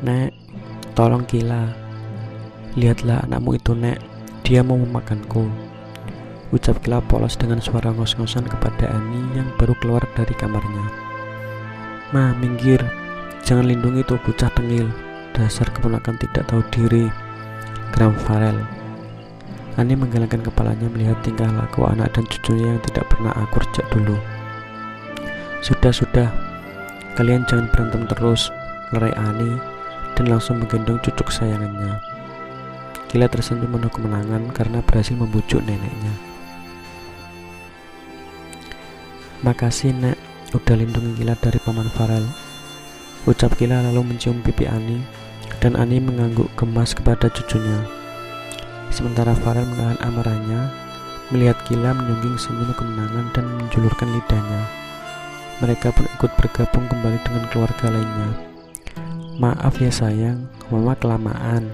"Nek, tolong Kila. Lihatlah anakmu itu, Nek. Dia mau memakanku," ucap Kila polos dengan suara ngos-ngosan kepada Ani yang baru keluar dari kamarnya. "Ma, minggir. Jangan lindungi tuh bocah tengil. Dasar keponakan tidak tahu diri," geram Farel. Ani menggelengkan kepalanya melihat tingkah laku anak dan cucunya yang tidak pernah akur sejak dulu. Sudah, kalian jangan berantem terus," lerai Ani dan langsung menggendong cucu kesayangannya. Kila tersenyum penuh kemenangan karena berhasil membujuk neneknya. "Makasih, Nek, udah lindungi Kila dari Paman Farel," ucap Kila lalu mencium pipi Ani, dan Ani mengangguk gemas kepada cucunya. Sementara Farel menahan amarahnya melihat Kila menyungging senyum kemenangan dan menjulurkan lidahnya. Mereka pun ikut bergabung kembali dengan keluarga lainnya. "Maaf ya sayang, Mama kelamaan,"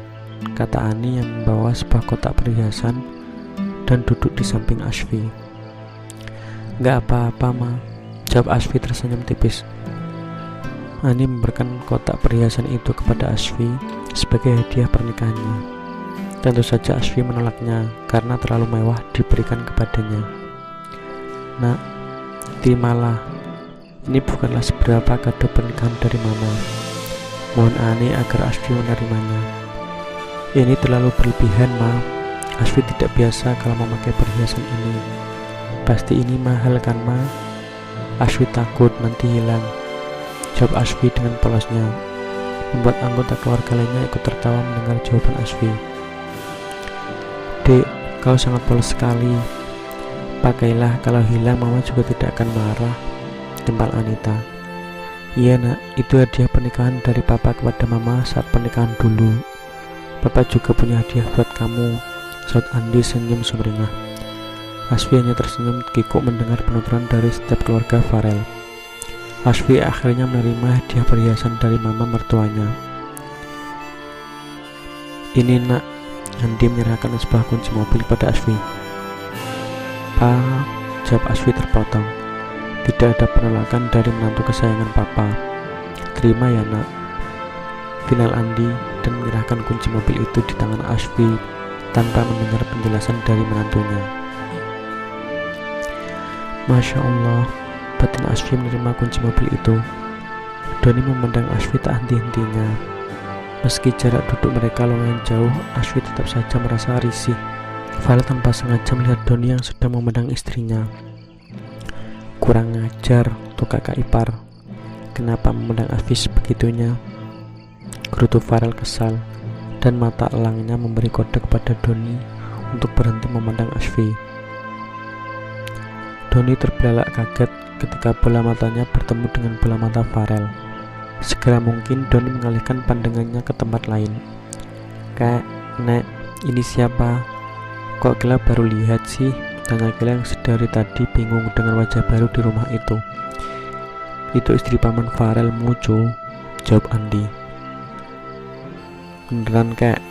kata Ani yang membawa sebuah kotak perhiasan dan duduk di samping Ashfi. "Nggak apa-apa, Ma," jawab Ashfi tersenyum tipis. Ani memberikan kotak perhiasan itu kepada Ashfi sebagai hadiah pernikahannya. Tentu saja Ashfi menolaknya karena terlalu mewah diberikan kepadanya. "Nak, terimalah. Ini bukanlah seberapa kado pernikahan dari Mama," mohon Ani agar Ashfi menerimanya. "Ini terlalu berlebihan, Ma. Ashfi tidak biasa kalau memakai perhiasan ini. Pasti ini mahal kan, Ma? Ashfi takut nanti hilang," jawab Ashfi dengan polosnya, membuat anggota keluarga lainnya ikut tertawa mendengar jawaban Ashfi. "Dek, kau sangat polos sekali. Pakailah, kalau hilang Mama juga tidak akan marah," timpal Anita. "Iya, Nak, itu hadiah pernikahan dari Papa kepada Mama saat pernikahan dulu. Papa juga punya hadiah buat kamu," saut Andi senyum sumringah. Ashfi hanya tersenyum kikuk mendengar penuturan dari setiap keluarga Farel. Ashfi akhirnya menerima hadiah perhiasan dari Mama mertuanya. "Ini, Nak," Andi menyerahkan sebuah kunci mobil pada Ashfi. "Pa," jawab Ashfi terpotong. Tidak ada penolakan dari menantu kesayangan Papa. "Terima ya, Nak," final Andi dan menyerahkan kunci mobil itu di tangan Ashfi tanpa mendengar penjelasan dari menantunya. Masya Allah, batin Ashfi menerima kunci mobil itu. Doni memandang Ashfi tak henti-hentinya. Meski jarak duduk mereka lumayan jauh, Ashfi tetap saja merasa risih. Farel tanpa sengaja melihat Doni yang sedang memandang istrinya. "Kurang ngajar untuk kakak ipar. Kenapa memandang Ashfi sebegitunya?" gerutu Farel kesal, dan mata elangnya memberi kode kepada Doni untuk berhenti memandang Ashfi. Doni terbelalak kaget ketika bola matanya bertemu dengan bola mata Farel. Segera mungkin Doni mengalihkan pandangannya ke tempat lain. "Kak, Nek, ini siapa? Kok Kila baru lihat sih?" tanya Kila yang sedari tadi bingung dengan wajah baru di rumah itu. "Itu istri Paman Farel Mucu," jawab Andi. "Beneran, Kak?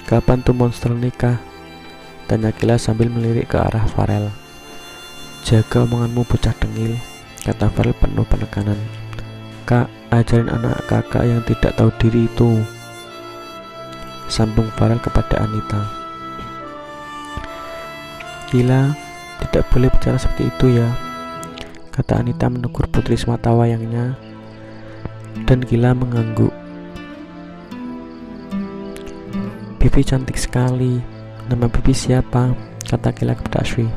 Kapan tuh monster nikah?" tanya Kila sambil melirik ke arah Farel. "Jaga omonganmu bocah tengil," kata Farel penuh penekanan. "Kak, ajarin anak kakak yang tidak tahu diri itu," sambung Farel kepada Anita. "Kila, tidak boleh bicara seperti itu ya," kata Anita menegur putri semata wayangnya, dan Kila mengangguk. "Bibi cantik sekali. Nama Bibi siapa?" kata Kila kepada Ashfi.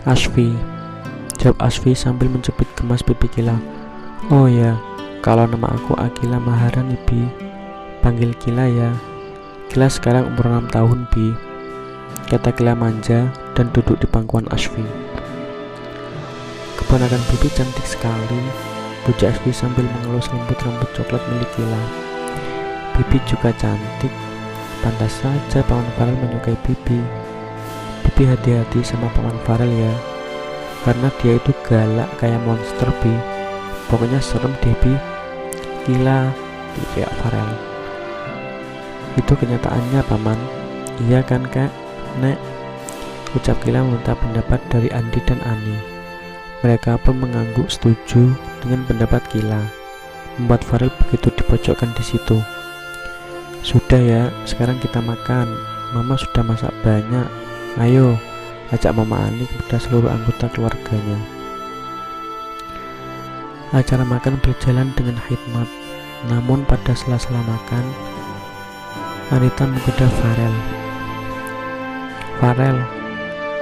"Ashfi," jawab Ashfi sambil mencubit gemas pipi Kila. "Oh ya, kalau nama aku Akila Maharani, Bi. Panggil Kila ya. Kila sekarang umur 6 tahun, Bi," kata Kila manja dan duduk di pangkuan Ashfi. "Keponakan Bibi cantik sekali," puji Ashfi sambil mengelus rambut coklat milik Kila. "Bibi juga cantik. Pantas saja Paman Farel menyukai Bibi. Bibi hati-hati sama Paman Farel ya, karena dia itu galak kayak monster, Bi. Pokoknya serem deh, Bi." "Kila," teriak Farel. "Itu kenyataannya, Paman." "Iya kan, Kak, Nek?" ucap Kila meminta pendapat dari Andi dan Ani. Mereka pun mengangguk setuju dengan pendapat Kila, membuat Farel begitu dipojokkan di situ. Sudah ya, sekarang kita makan. Mama sudah masak banyak. Ayo, ajak Mama Ani kepada seluruh anggota keluarganya. Acara makan berjalan dengan hikmat. Namun pada sela-sela makan, Anita menggoda Farel. Farel,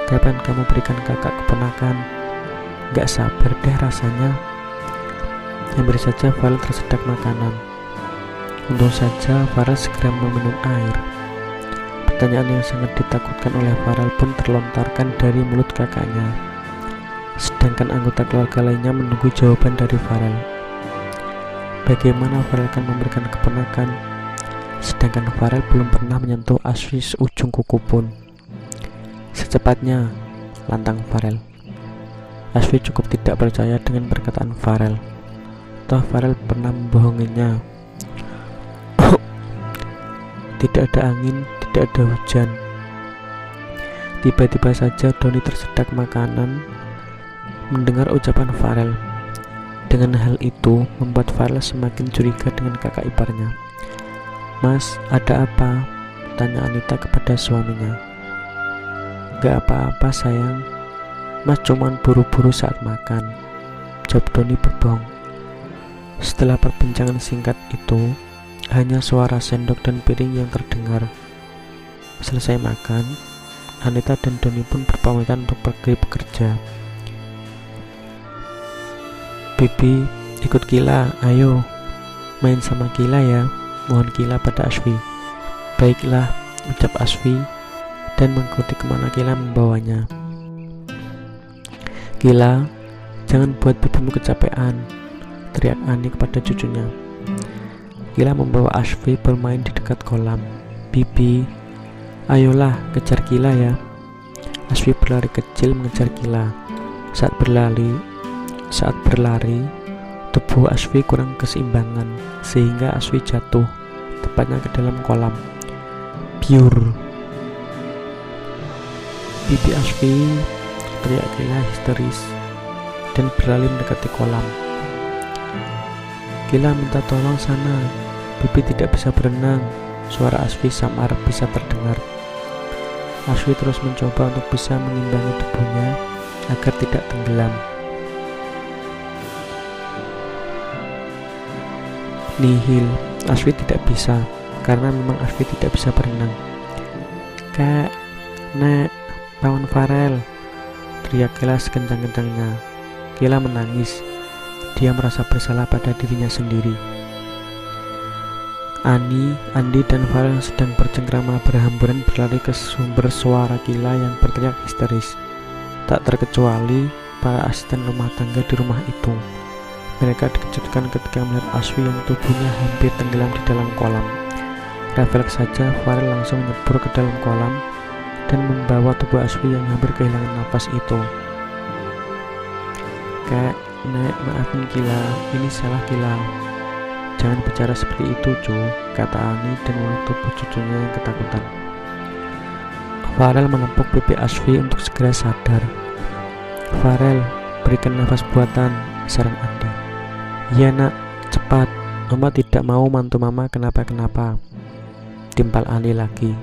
kapan kamu berikan kakak keponakan? Gak sabar deh rasanya. Hampir saja Farel tersedak makanan. Untung saja Farel segera meminum air. Pertanyaan yang sangat ditakutkan oleh Farel pun terlontarkan dari mulut kakaknya. Sedangkan anggota keluarga lainnya menunggu jawaban dari Farel. Bagaimana Farel akan memberikan keponakan, sedangkan Farel belum pernah menyentuh Asfi seujung kuku pun. Secepatnya, lantang Farel. Asfi cukup tidak percaya dengan perkataan Farel. Toh Farel pernah membohonginya. Tidak ada angin, tidak ada hujan. Tiba-tiba saja Doni tersedak makanan mendengar ucapan Farel. Dengan hal itu membuat Farel semakin curiga dengan kakak iparnya. Mas, ada apa? Tanya Anita kepada suaminya. Gak apa-apa sayang, Mas cuman buru-buru saat makan, jawab Doni berbohong. Setelah perbincangan singkat itu, hanya suara sendok dan piring yang terdengar. Selesai makan, Anita dan Doni pun berpamitan untuk pergi bekerja. Bibi, ikut Kila, ayo main sama Kila ya, mohon Kila pada Asfi. Baiklah, ucap Asfi dan mengikuti kemana Kila membawanya. Kila, jangan buat bibimu kecapean, teriak Ani kepada cucunya. Kila membawa Asfi bermain di dekat kolam. Bibi, ayolah kejar Kila ya. Asfi berlari kecil mengejar Kila. Saat berlari, tubuh Asfi kurang keseimbangan sehingga Asfi jatuh tepatnya ke dalam kolam. Biur. Bibi Asfi, teriak Kila histeris dan berlari mendekati kolam. Kila minta tolong sana, Bibi tidak bisa berenang. Suara Asfi samar bisa terdengar. Asfi terus mencoba untuk bisa mengimbangi tubuhnya agar tidak tenggelam. Nihil, Asfi tidak bisa karena memang Asfi tidak bisa berenang. Kak, Nek, Paman Farel, teriak Kila sekencang-kencangnya. Kila menangis. Dia merasa bersalah pada dirinya sendiri. Ani, Andi, dan Farel yang sedang bercengkrama berhamburan berlari ke sumber suara Kila yang berteriak histeris. Tak terkecuali para asisten rumah tangga di rumah itu. Mereka dikejutkan ketika melihat Asfi yang tubuhnya hampir tenggelam di dalam kolam. Refleks saja Farel langsung nyebur ke dalam kolam dan membawa tubuh Asfi yang hampir kehilangan nafas itu. Kak, Nek, maafin Kila, ini salah Kila. Jangan bicara seperti itu, Cu, kata Ani dan memeluk tubuh cucunya yang ketakutan. Farel menepuk pipi Asfi untuk segera sadar. Farel, berikan nafas buatan, saran Andi. Ya nak, cepat, Mama tidak mau mantu Mama kenapa-kenapa, timpal Ani lagi.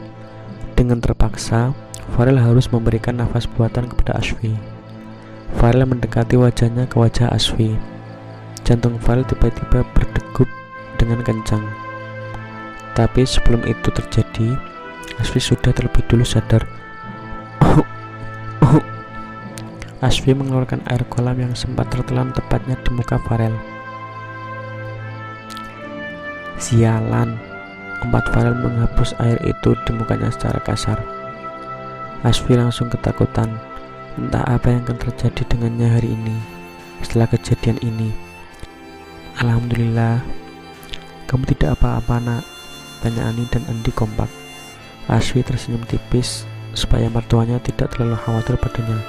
Dengan terpaksa, Farel harus memberikan nafas buatan kepada Asfi. Farel mendekati wajahnya ke wajah Asfi. Jantung Farel tiba-tiba berdegup dengan kencang. Tapi sebelum itu terjadi, Asfi sudah terlebih dulu sadar. Asfi mengeluarkan air kolam yang sempat tertelan tepatnya di muka Farel. Sialan, umpat Farel menghapus air itu di mukanya secara kasar. Asfi langsung ketakutan. Entah apa yang akan terjadi dengannya hari ini setelah kejadian ini. Alhamdulillah, kamu tidak apa-apa nak, tanya Ani dan Andi kompak. Asfi tersenyum tipis supaya mertuanya tidak terlalu khawatir padanya.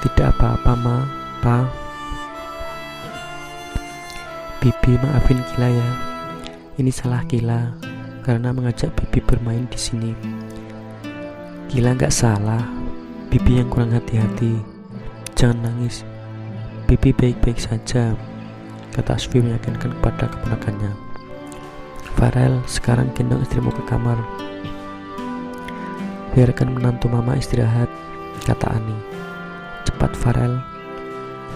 Tidak apa-apa ma, pa. Bibi maafin Kila ya. Ini salah Kila karena mengajak Bibi bermain di sini. Kila nggak salah, Bibi yang kurang hati-hati. Jangan nangis, Bibi baik-baik saja. kata Asfi meyakinkan kepada keponakannya. Farel, sekarang gendong istrimu ke kamar. Biarkan menantu mama istirahat, kata Ani. Cepat Farel,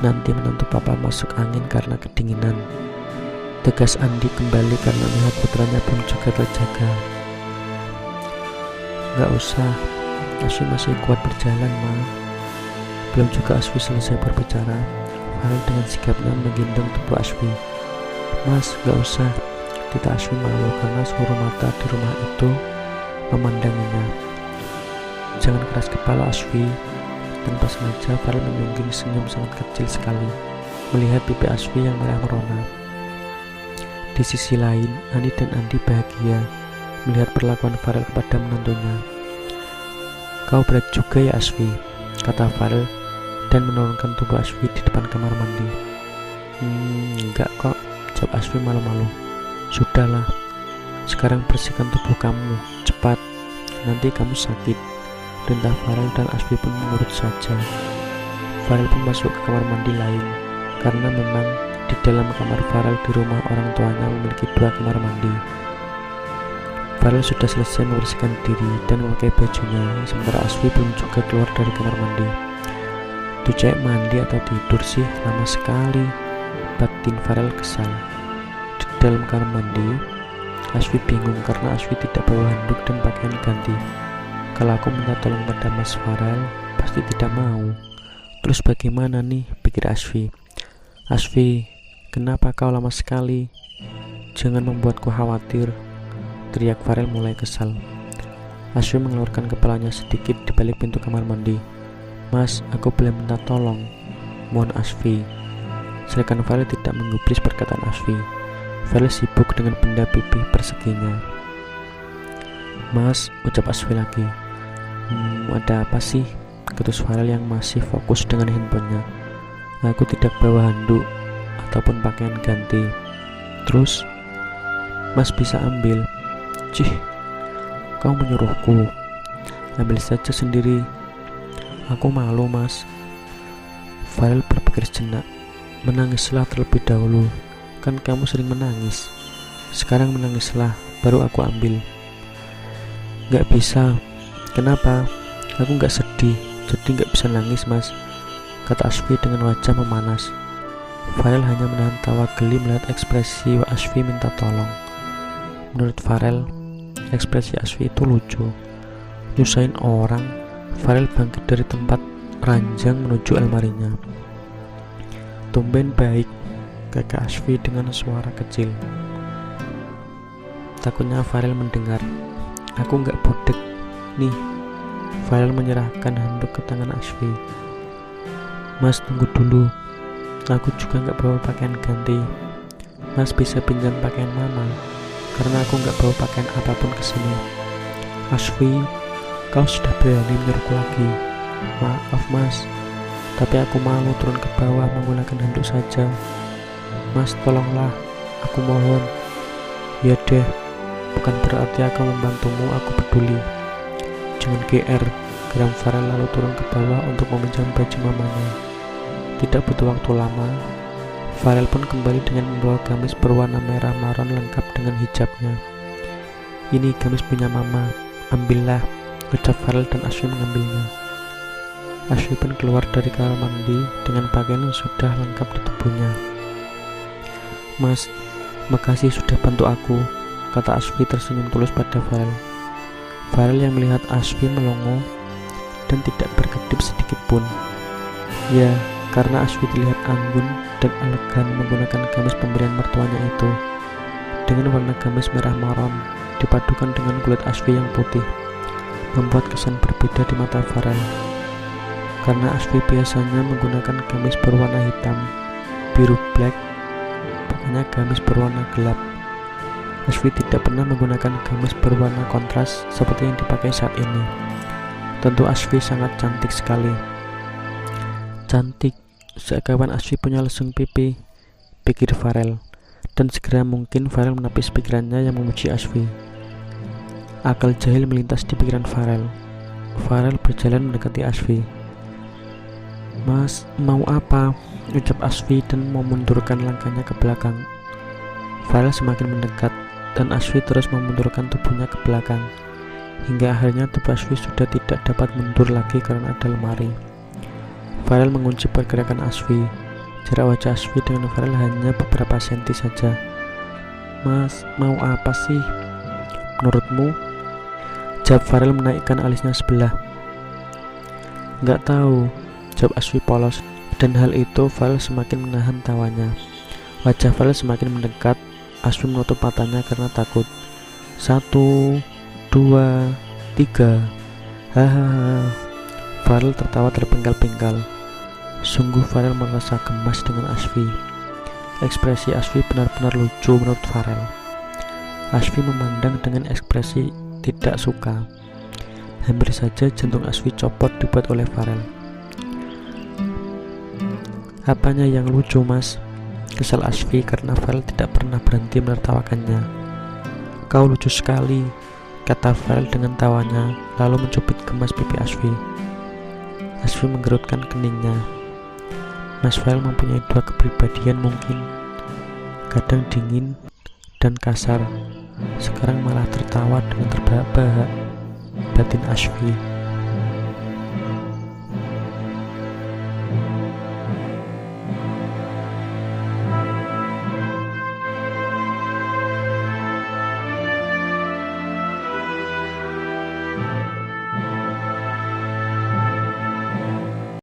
nanti menantu papa masuk angin karena kedinginan. Tegas Andi kembali karena melihat putranya belum juga terjaga. Gak usah, Asfi masih kuat berjalan, Ma. Belum juga Asfi selesai berbicara, Farel dengan sigapnya menggendong tubuh Asfi. Mas, gak usah, Tita Asfi malu karena seluruh mata di rumah itu memandanginya. Jangan keras kepala Asfi. Tanpa sengaja Farel menyungging senyum sangat kecil sekali melihat pipi Asfi yang merah merona. Di sisi lain, Ani dan Andi bahagia melihat perlakuan Farel kepada menantunya. Kau berat juga ya Asfi, kata Farel dan menurunkan tubuh Asfi di depan kamar mandi. Enggak kok, jawab Asfi malu-malu. Sudahlah, sekarang bersihkan tubuh kamu, cepat, nanti kamu sakit. Perintah Farel dan Asfi pun menurut saja. Farel pun masuk ke kamar mandi lain, karena memang di dalam kamar Farel di rumah orang tuanya memiliki 2 kamar mandi. Farel sudah selesai membersihkan diri dan memakai bajunya, sementara Asfi belum juga keluar dari kamar mandi. Tuh cewek mandi atau tidur sih, lama sekali, batin Farel kesal. Di dalam kamar mandi, Asfi bingung karena Asfi tidak bawa handuk dan pakaian ganti. Kalau aku minta tolong pada Mas Farel, pasti tidak mau. Terus bagaimana nih, pikir Asfi. Asfi, kenapa kau lama sekali? Jangan membuatku khawatir, teriak Farel mulai kesal. Asfi mengeluarkan kepalanya sedikit di balik pintu kamar mandi. Mas, aku boleh minta tolong? Mohon Asfi. Sedangkan Farel tidak menggubris perkataan Asfi. Farel sibuk dengan benda pipih perseginya. Mas, ucap Asfi lagi. Ada apa sih? Ketus Farel yang masih fokus dengan handphonenya. Aku tidak bawa handuk ataupun pakaian ganti. Terus, Mas bisa ambil. Cih, kau menyuruhku. Ambil saja sendiri. Aku malu, Mas. Farel berpikir sejenak. Menangislah terlebih dahulu. Kan kamu sering menangis. Sekarang menangislah, baru aku ambil. Gak bisa. Kenapa? Aku gak sedih, jadi gak bisa nangis, Mas, kata Asfi dengan wajah memanas. Farel hanya menahan tawa geli melihat ekspresi Asfi minta tolong. Menurut Farel, ekspresi Asfi itu lucu. Nyusahin orang, Farel bangkit dari tempat ranjang menuju almarinya. Tumben baik, kata Asfi dengan suara kecil. Takutnya Farel mendengar. Aku gak budek. Nih, Farel menyerahkan handuk ke tangan Asfi. Mas, tunggu dulu. Aku juga gak bawa pakaian ganti. Mas bisa pinjam pakaian mama, karena aku gak bawa pakaian apapun ke sini. Asfi, kau sudah berani menyuruhku lagi. Maaf, Mas, tapi aku malu turun ke bawah menggunakan handuk saja. Mas, tolonglah, aku mohon. Ya deh, bukan berarti aku membantumu, aku peduli. Jangan GR, geram Farel lalu turun ke bawah untuk meminjam baju mamanya. Tidak butuh waktu lama, Farel pun kembali dengan membawa gamis berwarna merah maron lengkap dengan hijabnya. Ini gamis punya mama, ambillah, ucap Farel dan Asfi mengambilnya. Asfi pun keluar dari kamar mandi dengan pakaian yang sudah lengkap di tubuhnya. Mas, makasih sudah bantu aku, kata Asfi tersenyum tulus pada Farel. Farel yang melihat Asfi melongo dan tidak berkedip sedikit pun. Ya, karena Asfi terlihat anggun dan elegan menggunakan gamis pemberian mertuanya itu. Dengan warna gamis merah maron dipadukan dengan kulit Asfi yang putih, membuat kesan berbeda di mata Farel. Karena Asfi biasanya menggunakan gamis berwarna hitam, biru black, pokoknya gamis berwarna gelap. Asfi tidak pernah menggunakan gamis berwarna kontras seperti yang dipakai saat ini. Tentu Asfi sangat cantik sekali. Cantik, seakan Asfi punya lesung pipi, pikir Farel. Dan segera mungkin Farel menepis pikirannya yang memuji Asfi. Akal jahil melintas di pikiran Farel. Farel berjalan mendekati Asfi. "Mas, mau apa?" ucap Asfi dan memundurkan langkahnya ke belakang. Farel semakin mendekat dan Asfi terus memundurkan tubuhnya ke belakang, hingga akhirnya tubuh Asfi sudah tidak dapat mundur lagi karena ada lemari. Farel mengunci pergerakan Asfi. Jarak wajah Asfi dengan Farel hanya beberapa senti saja. "Mas, mau apa sih? Menurutmu?" jawab Farel menaikkan alisnya sebelah. "Nggak tahu," jawab Asfi polos. Dan hal itu Farel semakin menahan tawanya. Wajah Farel semakin mendekat. Asfi menutup matanya karena takut. 1, 2, 3. Hahaha. Farel tertawa terpenggal-penggal. Sungguh Farel merasa gemas dengan Asfi. Ekspresi Asfi benar-benar lucu menurut Farel. Asfi memandang dengan ekspresi tidak suka. Hampir saja jantung Asfi copot dibuat oleh Farel. "Apanya yang lucu, Mas?" kesal Asfi karena Farel tidak pernah berhenti menertawakannya. "Kau lucu sekali," kata Farel dengan tawanya, lalu mencubit gemas pipi Asfi. Asfi menggerutkan keningnya. Mas Farel mempunyai dua kepribadian mungkin. Kadang dingin dan kasar, sekarang malah tertawa dengan terbahak-bahak. Batin Asfi.